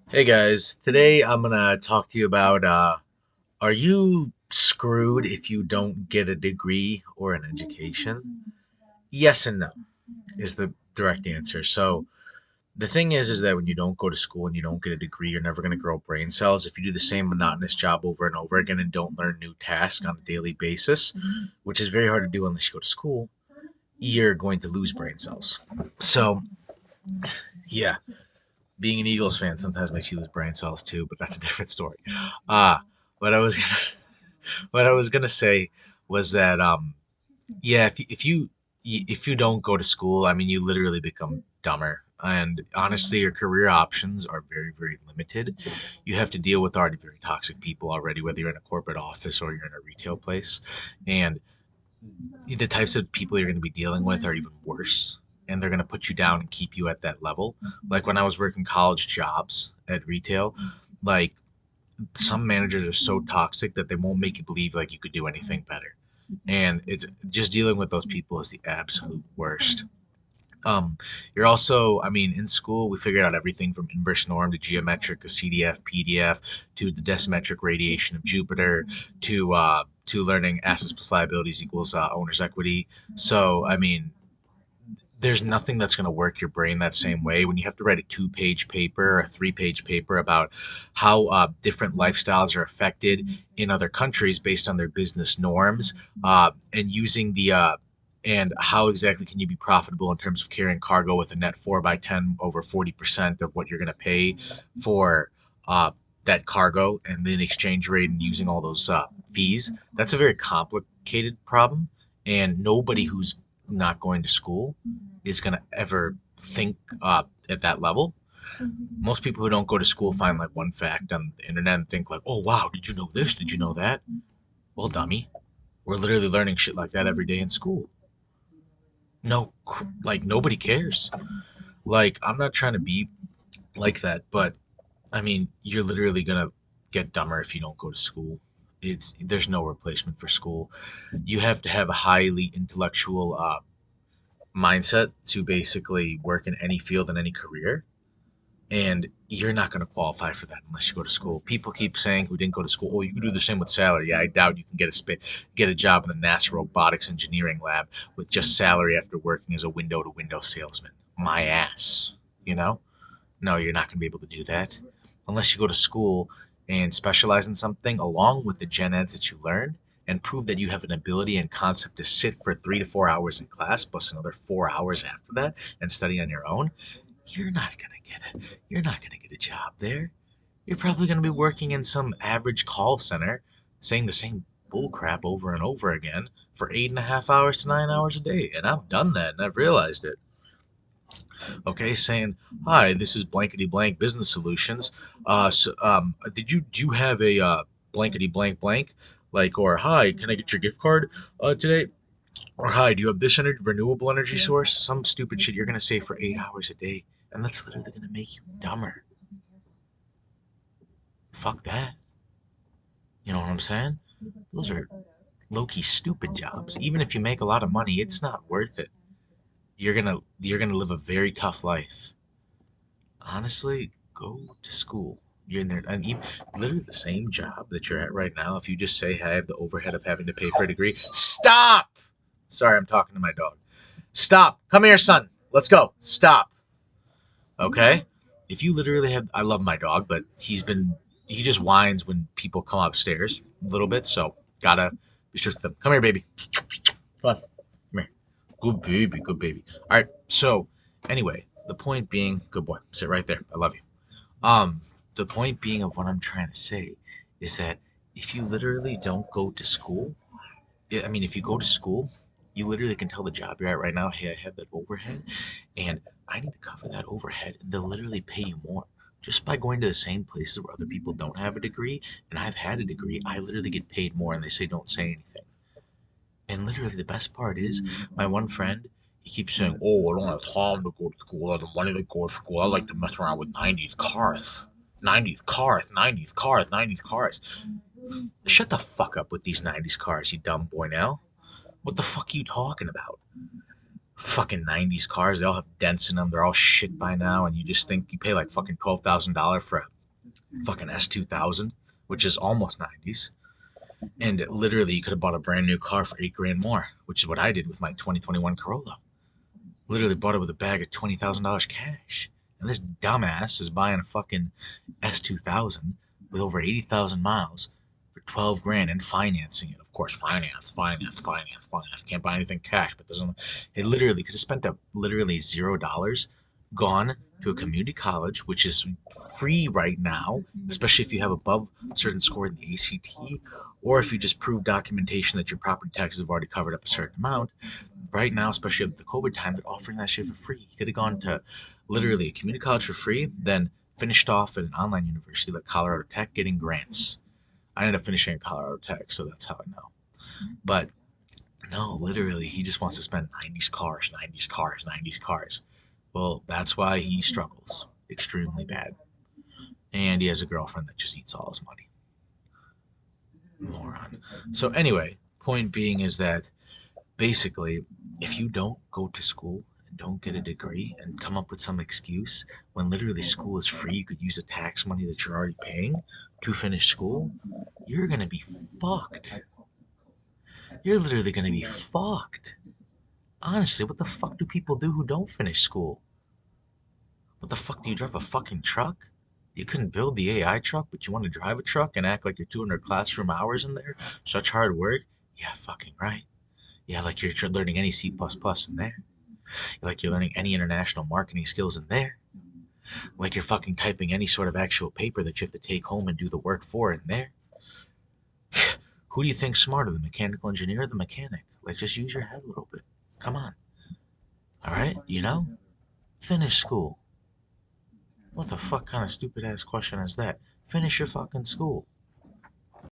Hey guys, today I'm gonna talk to you about are you screwed if you don't get a degree or an education? Yes and no is the direct answer. So the thing is that when you don't go to school and you don't get a degree, you're never gonna grow brain cells. If you do the same monotonous job over and over again and don't learn new tasks on a daily basis, which is very hard to do unless you go to school, you're going to lose brain cells. So yeah, being an Eagles fan sometimes makes you lose brain cells too, but that's a different story. Uh what I was gonna what I was gonna say was that yeah, if you don't go to school, I mean you literally become dumber. And honestly, your career options are very, very limited. You have to deal with already very toxic people already, whether you're in a corporate office or you're in a retail place. And the types of people you're going to be dealing with are even worse, and they're going to put you down and keep you at that level. Like when I was working college jobs at retail, like some managers are so toxic that they won't make you believe like you could do anything better, and it's just dealing with those people is the absolute worst. You're also, I mean, in school, we figured out everything from inverse norm to geometric, to CDF, PDF, to the decimetric radiation of Jupiter, to learning assets plus liabilities equals owner's equity. So, I mean, there's nothing that's going to work your brain that same way when you have to write a two-page paper or a three-page paper about how different lifestyles are affected in other countries based on their business norms, and using the and how exactly can you be profitable in terms of carrying cargo with a net 4 by 10 over 40% of what you're going to pay for uh, that cargo, and then exchange rate and using all those fees. That's a very complicated problem, and nobody who's not going to school is going to ever think at that level. Most people who don't go to school find like one fact on the internet and think like, "Oh wow, did you know this? Did you know that?" Well, dummy, we're literally learning shit like that every day in school. No, like nobody cares. Like I'm not trying to be like that, but I mean, you're literally gonna get dumber if you don't go to school. It's there's no replacement for school. You have to have a highly intellectual mindset to basically work in any field in any career, and you're not going to qualify for that unless you go to school. People keep saying who didn't go to school, "Oh, you can do the same with salary." Yeah, I doubt you can get a job in the NASA robotics engineering lab with just salary after working as a window to window salesman. My ass, you know? No, you're not going to be able to do that unless you go to school and specialize in something along with the gen eds that you learn, and prove that you have an ability and concept to sit for 3 to 4 hours in class plus another 4 hours after that and study on your own. You're not gonna get a job there. You're probably gonna be working in some average call center saying the same bullcrap over and over again for 8.5 hours to 9 hours a day. And I've done that and I've realized it. Okay, saying, "Hi, this is blankety blank business solutions. Did you do you have a blankety blank blank? Like, or hi, can I get your gift card today? Or hi, do you have this renewable energy source? Some stupid shit you're gonna say for 8 hours a day, and that's literally gonna make you dumber. Fuck that. You know what I'm saying? Those are low key stupid jobs. Even if you make a lot of money, it's not worth it. You're gonna live a very tough life. Honestly, go to school. You're in there, and even, literally the same job that you're at right now. If you just say, "Hey, I have the overhead of having to pay for a degree," stop. Sorry, I'm talking to my dog. Stop. Come here, son. Let's go. Stop. Okay? If you literally have, I love my dog, but he just whines when people come upstairs a little bit, so gotta be strict with them. Come here, baby. Come on. Come here. Good baby, good baby. All right, so anyway, the point being, good boy. Sit right there. I love you. Um, the point being of what I'm trying to say is that if you literally don't go to school, I mean, if you go to school, you literally can tell the job you're at right now, "Hey, I have that overhead, and I need to cover that overhead." And they'll literally pay you more just by going to the same places where other people don't have a degree. And I've had a degree. I literally get paid more, and they say don't say anything. And literally, the best part is, my one friend, he keeps saying, "Oh, I don't have time to go to school. I have the money to go to school. I like to mess around with 90s cars. 90s cars, 90s cars, 90s cars." Shut the fuck up with these 90s cars, you dumb boy now. What the fuck are you talking about? Fucking 90s cars, they all have dents in them. They're all shit by now, and you just think you pay like fucking $12,000 for a fucking S2000, which is almost 90s. And literally, you could have bought a brand new car for 8 grand more, which is what I did with my 2021 Corolla. Literally bought it with a bag of $20,000 cash. And this dumbass is buying a fucking S2000 with over 80,000 miles for 12 grand and financing it. Of course, finance. Can't buy anything cash, but doesn't. It literally could have spent literally $0, gone to a community college, which is free right now, especially if you have above a certain score in the ACT, or if you just prove documentation that your property taxes have already covered up a certain amount. Right now, especially with the COVID time, they're offering that shit for free. You could have gone to literally a community college for free, then finished off at an online university like Colorado Tech getting grants. I ended up finishing at Colorado Tech, so that's how I know. But no, literally, he just wants to spend 90s cars, 90s cars, 90s cars. Well, that's why he struggles extremely bad. And he has a girlfriend that just eats all his money. Moron. So, anyway, point being is that basically, if you don't go to school and don't get a degree and come up with some excuse when literally school is free, you could use the tax money that you're already paying to finish school, you're gonna be fucked. You're literally gonna be fucked. Honestly, what the fuck do people do who don't finish school? What the fuck do you drive a fucking truck? You couldn't build the AI truck, but you want to drive a truck and act like you're 200 classroom hours in there? Such hard work? Yeah, fucking right. Yeah, like you're learning any C++ in there. Like you're learning any international marketing skills in there. Like you're fucking typing any sort of actual paper that you have to take home and do the work for in there. Who do you think's smarter, the mechanical engineer or the mechanic? Like just use your head a little bit. Come on. All right, finish school. What the fuck kind of stupid ass question is that? Finish your fucking school.